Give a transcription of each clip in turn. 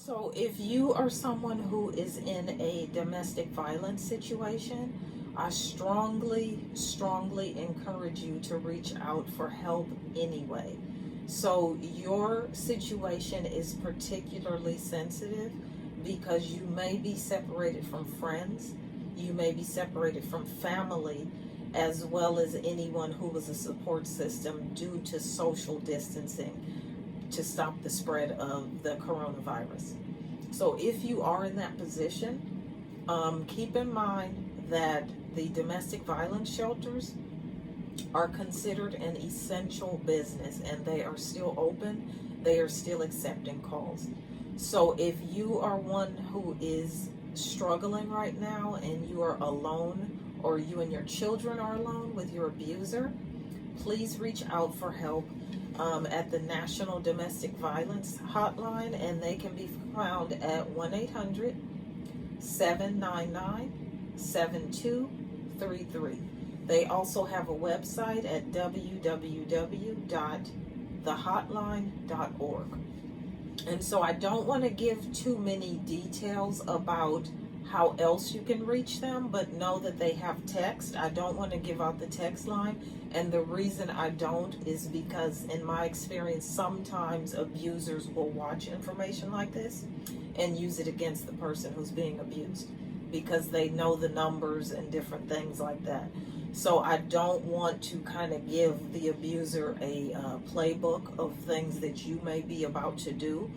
So if you are someone who is in a domestic violence situation, I strongly encourage you to reach out for help anyway. So your situation is particularly sensitive because you may be separated from friends, you may be separated from family, as well as anyone who was a support system due to social distancing to stop the spread of the coronavirus. So if you are in that position, keep in mind that the domestic violence shelters are considered an essential business and they are still open. They are still accepting calls. So if you are one who is struggling right now and you are alone, or you and your children are alone with your abuser, please reach out for help at the National Domestic Violence Hotline, and they can be found at 1-800-799-7233. They also have a website at www.thehotline.org. And so I don't want to give too many details about how else you can reach them, but know that they have text. I don't want to give out the text line, and the reason I don't is because in my experience, sometimes abusers will watch information like this and use it against the person who's being abused because they know the numbers and different things like that. So I don't want to kind of give the abuser a playbook of things that you may be about to do,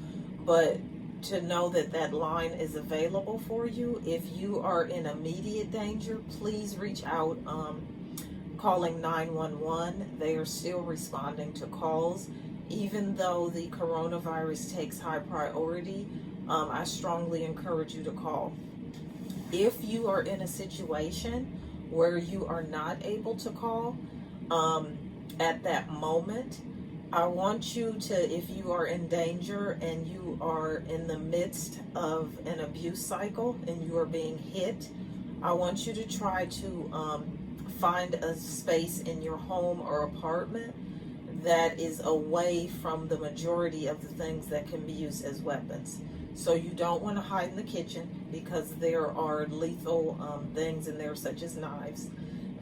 but to know that that line is available for you. If you are in immediate danger, please reach out calling 911. They are still responding to calls. Even though the coronavirus takes high priority, I strongly encourage you to call. If you are in a situation where you are not able to call at that moment, I want you to, if you are in danger and you are in the midst of an abuse cycle and you are being hit, I want you to try to find a space in your home or apartment that is away from the majority of the things that can be used as weapons. So you don't want to hide in the kitchen because there are lethal things in there such as knives.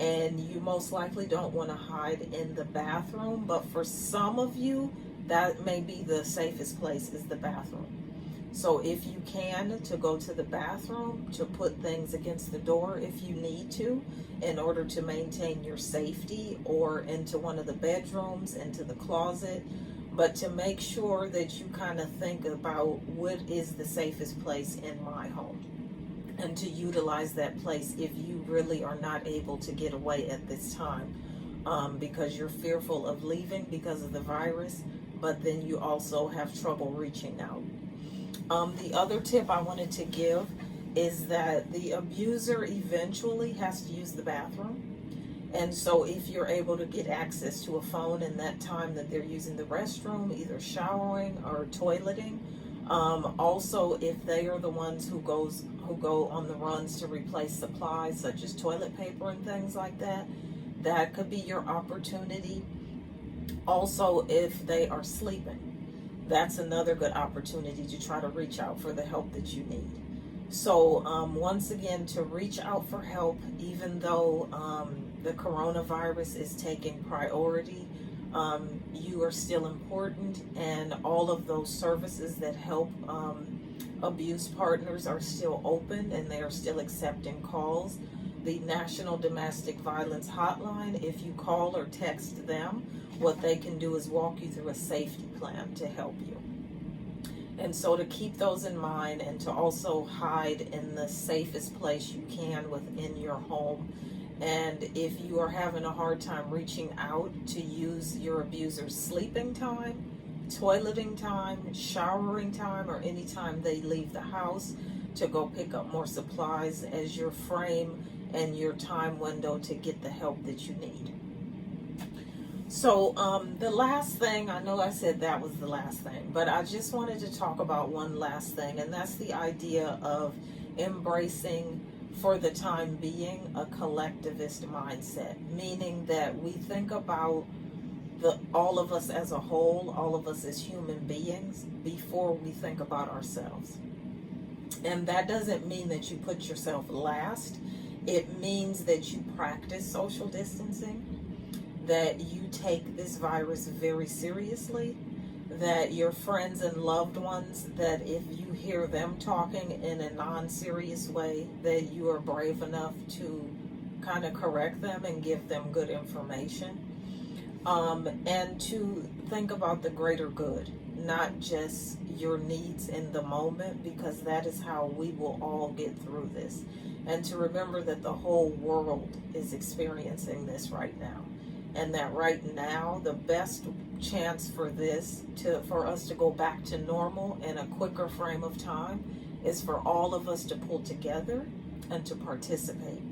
And you most likely don't want to hide in the bathroom, but for some of you, that may be the safest place is the bathroom. So if you can, to go to the bathroom, to put things against the door if you need to, in order to maintain your safety, or into one of the bedrooms, into the closet, but to make sure that you kind of think about what is the safest place in my home, and to utilize that place if you really are not able to get away at this time because you're fearful of leaving because of the virus, but then you also have trouble reaching out. The other tip I wanted to give is that the abuser eventually has to use the bathroom. And so if you're able to get access to a phone in that time that they're using the restroom, either showering or toileting, also if they are the ones who go on the runs to replace supplies such as toilet paper and things like that, that could be your opportunity. Also, if they are sleeping, that's another good opportunity to try to reach out for the help that you need. So once again, to reach out for help, even though the coronavirus is taking priority, you are still important, and all of those services that help abuse partners are still open and they are still accepting calls. The National Domestic Violence Hotline, if you call or text them, what they can do is walk you through a safety plan to help you. And so to keep those in mind, and to also hide in the safest place you can within your home. And if you are having a hard time reaching out, to use your abuser's sleeping time, toileting time, showering time, or any time they leave the house, to go pick up more supplies as your frame and your time window to get the help that you need. So the last thing, I know I said that was the last thing, but I just wanted to talk about one last thing, and that's the idea of embracing, for the time being, a collectivist mindset, meaning that we think about all of us as a whole, all of us as human beings, before we think about ourselves. And that doesn't mean that you put yourself last. It means that you practice social distancing, that you take this virus very seriously, that your friends and loved ones, that if you hear them talking in a non-serious way, that you are brave enough to kind of correct them and give them good information. And to think about the greater good, not just your needs in the moment, because that is how we will all get through this. And to remember that the whole world is experiencing this right now. And that right now, the best chance for for us to go back to normal in a quicker frame of time is for all of us to pull together and to participate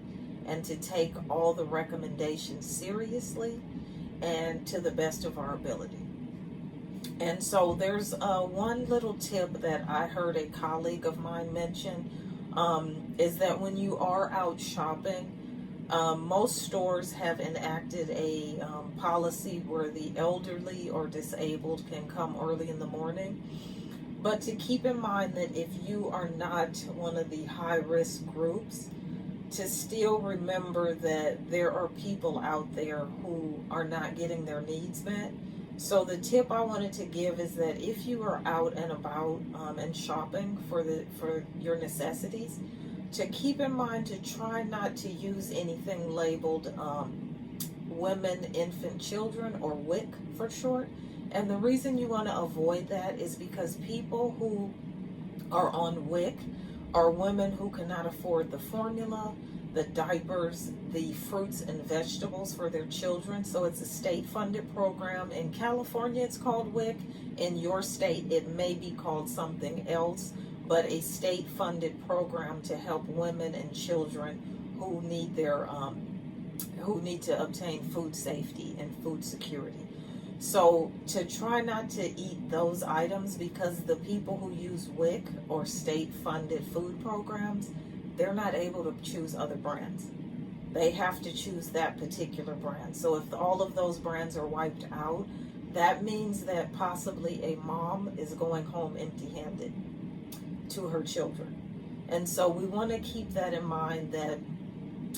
and to take all the recommendations seriously and to the best of our ability. And so there's one little tip that I heard a colleague of mine mention, is that when you are out shopping, most stores have enacted a policy where the elderly or disabled can come early in the morning. But to keep in mind that if you are not one of the high-risk groups, to still remember that there are people out there who are not getting their needs met. So the tip I wanted to give is that if you are out and about and shopping for your necessities, to keep in mind to try not to use anything labeled women, infant, children, or WIC for short. And the reason you want to avoid that is because people who are on WIC are women who cannot afford the formula, the diapers, the fruits and vegetables for their children. So it's a state-funded program. In California, it's called WIC. In your state, it may be called something else, but a state-funded program to help women and children who need to obtain food safety and food security. So to try not to eat those items, because the people who use WIC or state-funded food programs, they're not able to choose other brands. They have to choose that particular brand. So if all of those brands are wiped out, that means that possibly a mom is going home empty-handed to her children. And so we want to keep that in mind, that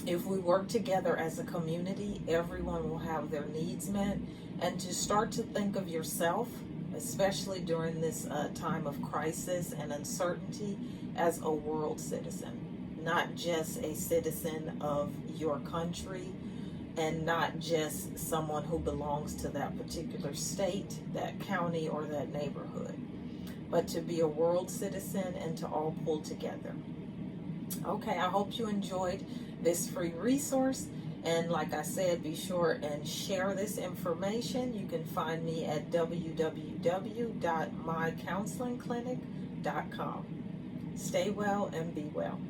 if we work together as a community, everyone will have their needs met, and to start to think of yourself, especially during this time of crisis and uncertainty, as a world citizen, not just a citizen of your country, and not just someone who belongs to that particular state, that county, or that neighborhood, but to be a world citizen and to all pull together. Okay, I hope you enjoyed this free resource. And like I said, be sure and share this information. You can find me at www.mycounselingclinic.com. Stay well and be well.